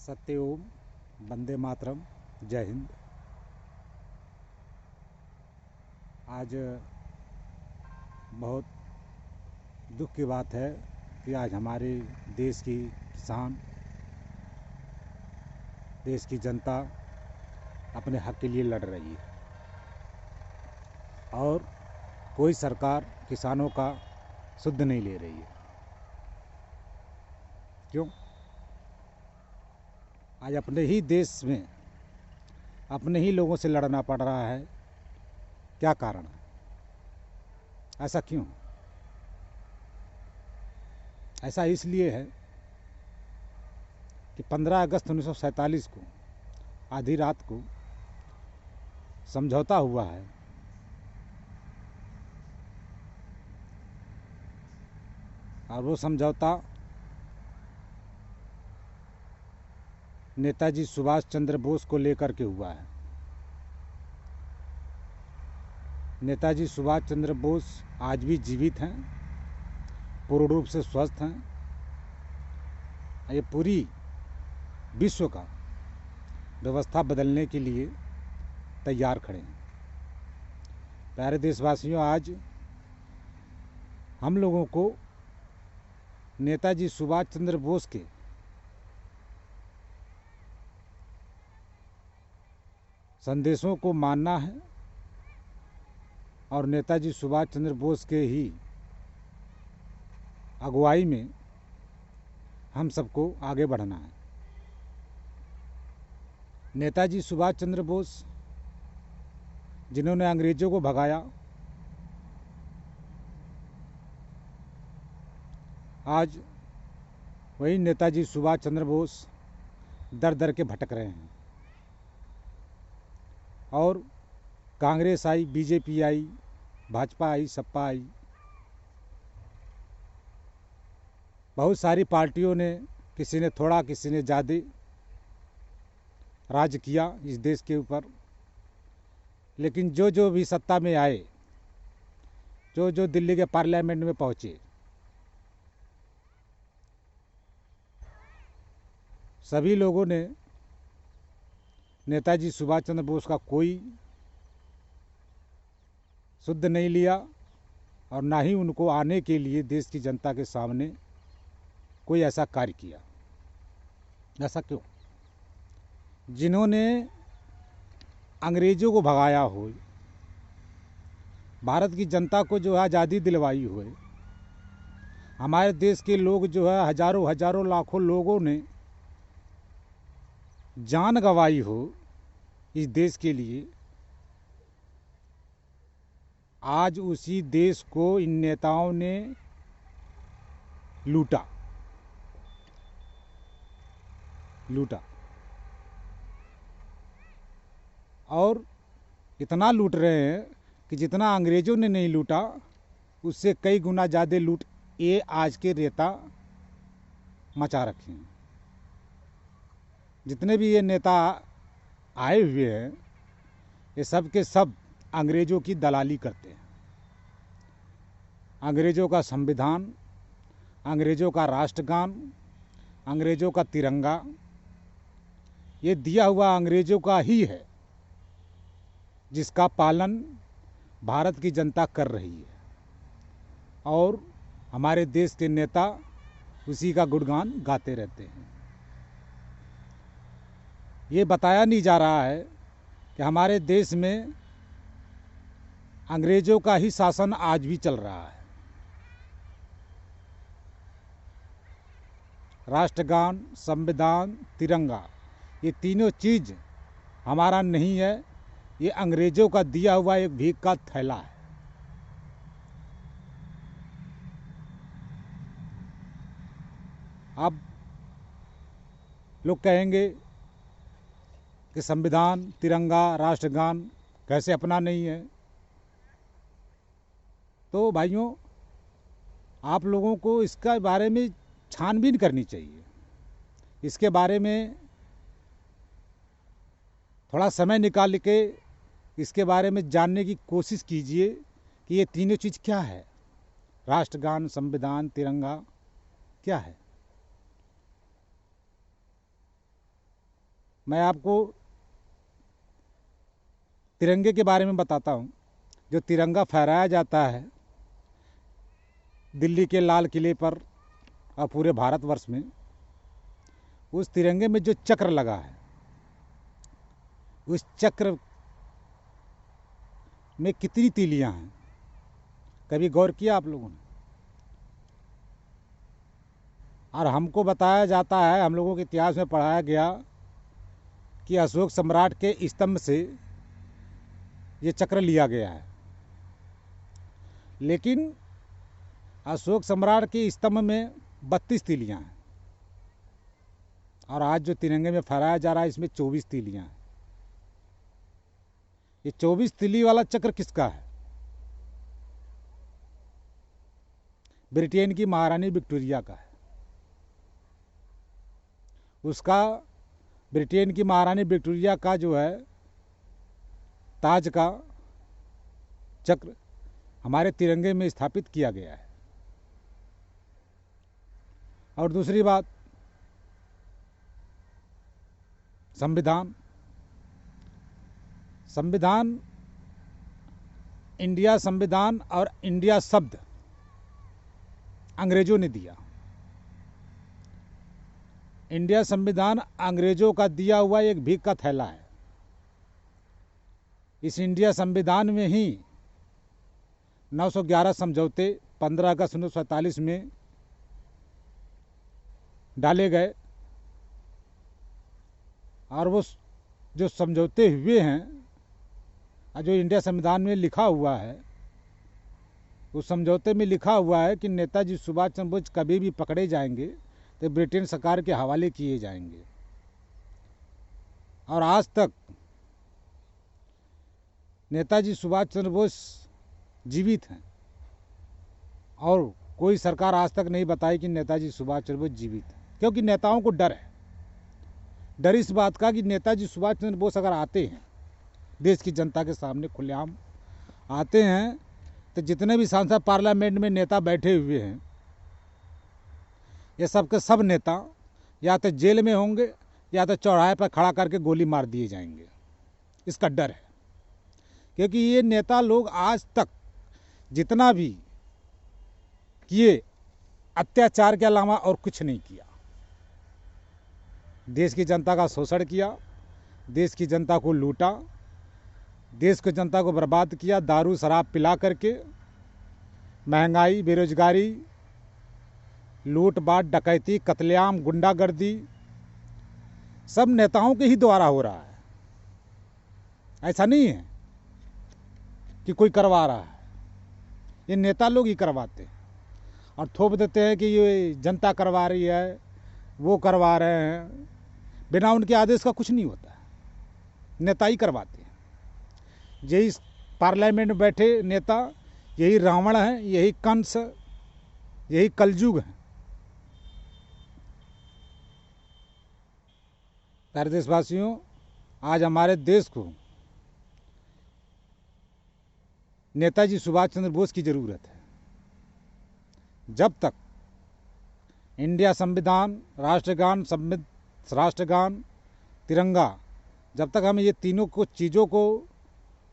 सत्य ओम, वंदे मातरम, जय हिंद। आज बहुत दुख की बात है कि आज हमारे देश की किसान, देश की जनता अपने हक के लिए लड़ रही है और कोई सरकार किसानों का सुध नहीं ले रही है। क्यों? आज अपने ही देश में अपने ही लोगों से लड़ना पड़ रहा है। क्या कारण है? ऐसा क्यों? ऐसा इसलिए है कि 15 अगस्त 1947 को आधी रात को समझौता हुआ है। और वो समझौता नेताजी सुभाष चंद्र बोस को लेकर के हुआ है। नेताजी सुभाष चंद्र बोस आज भी जीवित हैं, पूर्ण रूप से स्वस्थ हैं। ये पूरी विश्व का व्यवस्था बदलने के लिए तैयार खड़े हैं। प्यारे देशवासियों, आज हम लोगों को नेताजी सुभाष चंद्र बोस के संदेशों को मानना है और नेताजी सुभाष चंद्र बोस के ही अगुवाई में हम सबको आगे बढ़ना है। नेताजी सुभाष चंद्र बोस जिन्होंने अंग्रेज़ों को भगाया, आज वही नेताजी सुभाष चंद्र बोस दर दर के भटक रहे हैं और कांग्रेस आई, बीजेपी आई, भाजपा आई, सपा आई, बहुत सारी पार्टियों ने, किसी ने थोड़ा किसी ने ज़्यादा राज किया इस देश के ऊपर। लेकिन जो जो भी सत्ता में आए, जो जो दिल्ली के पार्लियामेंट में पहुँचे, सभी लोगों ने नेताजी सुभाष चंद्र बोस का कोई शुद्ध नहीं लिया और ना ही उनको आने के लिए देश की जनता के सामने कोई ऐसा कार्य किया। ऐसा क्यों? जिन्होंने अंग्रेज़ों को भगाया हो, भारत की जनता को जो है आज़ादी दिलवाई हो, हमारे देश के लोग जो है हजारों हजारों लाखों लोगों ने जान गंवाई हो इस देश के लिए, आज उसी देश को इन नेताओं ने लूटा। और इतना लूट रहे हैं कि जितना अंग्रेज़ों ने नहीं लूटा उससे कई गुना ज़्यादा लूट ये आज के नेता मचा रखे हैं। जितने भी ये नेता आए हुए हैं, ये सब के सब अंग्रेज़ों की दलाली करते हैं। अंग्रेज़ों का संविधान, अंग्रेज़ों का राष्ट्रगान, अंग्रेज़ों का तिरंगा, ये दिया हुआ अंग्रेज़ों का ही है, जिसका पालन भारत की जनता कर रही है और हमारे देश के नेता उसी का गुणगान गाते रहते हैं। ये बताया नहीं जा रहा है कि हमारे देश में अंग्रेज़ों का ही शासन आज भी चल रहा है। राष्ट्रगान, संविधान, तिरंगा, ये तीनों चीज़ हमारा नहीं है, ये अंग्रेज़ों का दिया हुआ एक भीख का थैला है। अब लोग कहेंगे कि संविधान, तिरंगा, राष्ट्रगान कैसे अपना नहीं है। तो भाइयों, आप लोगों को इसका बारे में छानबीन करनी चाहिए। इसके बारे में थोड़ा समय निकाल के इसके बारे में जानने की कोशिश कीजिए कि ये तीनों चीज़ क्या है। राष्ट्रगान, संविधान, तिरंगा क्या है। मैं आपको तिरंगे के बारे में बताता हूँ। जो तिरंगा फहराया जाता है दिल्ली के लाल किले पर और पूरे भारतवर्ष में, उस तिरंगे में जो चक्र लगा है, उस चक्र में कितनी तीलियां हैं, कभी गौर किया आप लोगों ने? और हमको बताया जाता है, हम लोगों के इतिहास में पढ़ाया गया कि अशोक सम्राट के स्तंभ से ये चक्र लिया गया है। लेकिन अशोक सम्राट के स्तंभ में 32 तीलियां हैं और आज जो तिरंगे में फहराया जा रहा है इसमें 24 तीलियां हैं। ये 24 तीली वाला चक्र किसका है? ब्रिटेन की महारानी विक्टोरिया का है। उसका ब्रिटेन की महारानी विक्टोरिया का जो है ताज का चक्र हमारे तिरंगे में स्थापित किया गया है। और दूसरी बात, संविधान इंडिया संविधान और इंडिया शब्द अंग्रेजों ने दिया। इंडिया संविधान अंग्रेजों का दिया हुआ एक भीख का थैला है। इस इंडिया संविधान में ही 911 समझौते 15 अगस्त 1947 में डाले गए और वो जो समझौते हुए हैं, जो इंडिया संविधान में लिखा हुआ है, उस समझौते में लिखा हुआ है कि नेताजी सुभाष चंद्र बोस कभी भी पकड़े जाएंगे तो ब्रिटेन सरकार के हवाले किए जाएंगे। और आज तक नेताजी सुभाष चंद्र बोस जीवित हैं और कोई सरकार आज तक नहीं बताई कि नेताजी सुभाष चंद्र बोस जीवित हैं, क्योंकि नेताओं को डर है। डर इस बात का कि नेताजी सुभाष चंद्र बोस अगर आते हैं देश की जनता के सामने खुलेआम आते हैं तो जितने भी सांसद पार्लियामेंट में नेता बैठे हुए हैं, ये सब के सब नेता या तो जेल में होंगे या तो चौराहे पर खड़ा करके गोली मार दिए जाएंगे। इसका डर है, क्योंकि ये नेता लोग आज तक जितना भी किए अत्याचार के अलावा और कुछ नहीं किया। देश की जनता का शोषण किया, देश की जनता को लूटा, देश की जनता को बर्बाद किया, दारू शराब पिला करके, महंगाई, बेरोजगारी, लूट-पाट, डकैती, कत्लेआम, गुंडागर्दी सब नेताओं के ही द्वारा हो रहा है। ऐसा नहीं है कि कोई करवा रहा है, ये नेता लोग ही करवाते हैं और थोप देते हैं कि ये जनता करवा रही है, वो करवा रहे हैं। बिना उनके आदेश का कुछ नहीं होता है, नेता ही करवाते हैं। यही पार्लियामेंट में बैठे नेता यही रावण है, यही कंस, यही कलयुग है। प्यारे देशवासियों, आज हमारे देश को नेताजी सुभाष चंद्र बोस की ज़रूरत है। जब तक इंडिया संविधान, राष्ट्रगान, तिरंगा, जब तक हम ये तीनों को चीज़ों को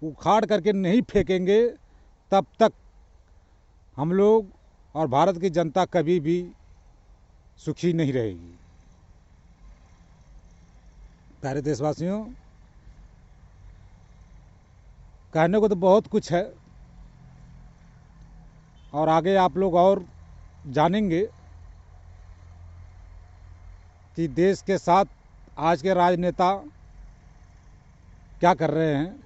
उखाड़ करके नहीं फेंकेंगे, तब तक हम लोग और भारत की जनता कभी भी सुखी नहीं रहेगी। प्यारे देशवासियों, कहने को तो बहुत कुछ है और आगे आप लोग और जानेंगे कि देश के साथ आज के राजनेता क्या कर रहे हैं,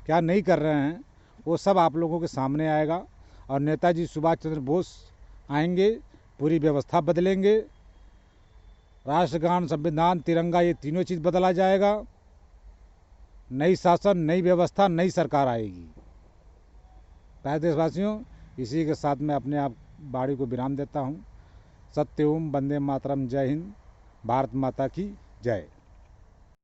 क्या नहीं कर रहे हैं, वो सब आप लोगों के सामने आएगा। और नेताजी सुभाष चंद्र बोस आएंगे, पूरी व्यवस्था बदलेंगे, राष्ट्रगान, संविधान, तिरंगा, ये तीनों चीज़ बदला जाएगा। नई शासन, नई व्यवस्था, नई सरकार आएगी। प्यारे देशवासियों, इसी के साथ मैं अपने आप वाणी को विराम देता हूँ। सत्य ओम, वंदे मातरम, जय हिंद, भारत माता की जय।